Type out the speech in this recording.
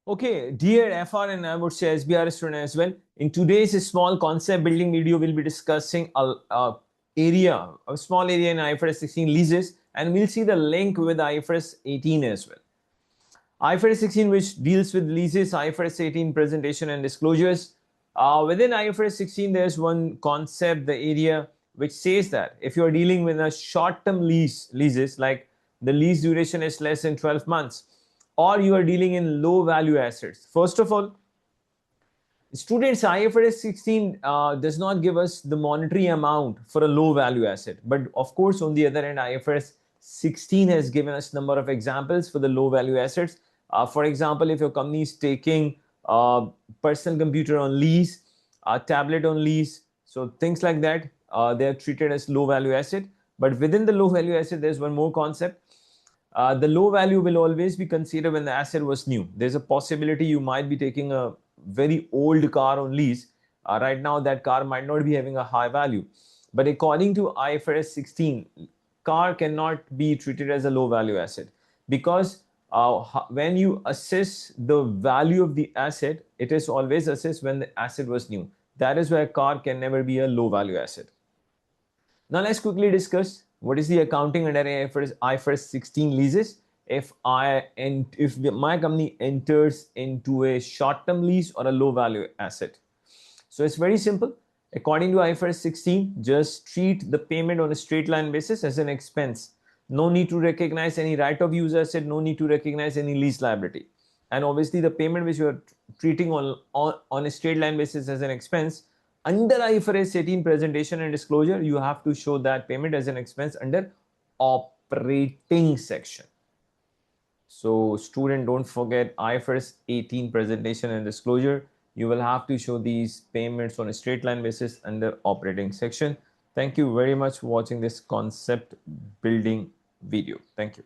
Okay, dear FR and I would say SBR student as well. In today's small concept building video, we'll be discussing a small area in IFRS 16 leases, and we'll see the link with IFRS 18 as well. IFRS 16, which deals with leases, IFRS 18 presentation and disclosures. Within IFRS 16, there's one concept, the area which says that if you're dealing with a short-term leases, like the lease duration is less than 12 months, or you are dealing in low value assets. First of all, students, IFRS 16 does not give us the monetary amount for a low value asset. But of course, on the other hand, IFRS 16 has given us number of examples for the low value assets. For example, if your company is taking a personal computer on lease, a tablet on lease, so things like that, they are treated as low value asset. But within the low value asset, there's one more concept. The low value will always be considered when the asset was new. There's a possibility you might be taking a very old car on lease. Right now, that car might not be having a high value. But according to IFRS 16, car cannot be treated as a low value asset because when you assess the value of the asset, it is always assessed when the asset was new. That is why a car can never be a low value asset. Now let's quickly discuss what is the accounting under IFRS 16 leases. If my company enters into a short-term lease or a low-value asset, so it's very simple. According to IFRS 16, just treat the payment on a straight line basis as an expense. No need to recognize any right of use asset. No need to recognize any lease liability. And obviously, the payment which you are treating on a straight line basis as an expense, under IFRS 18 presentation and disclosure, you have to show that payment as an expense under operating section. So student, don't forget IFRS 18 presentation and disclosure. You will have to show these payments on a straight line basis under operating section. Thank you very much for watching this concept building video. Thank you.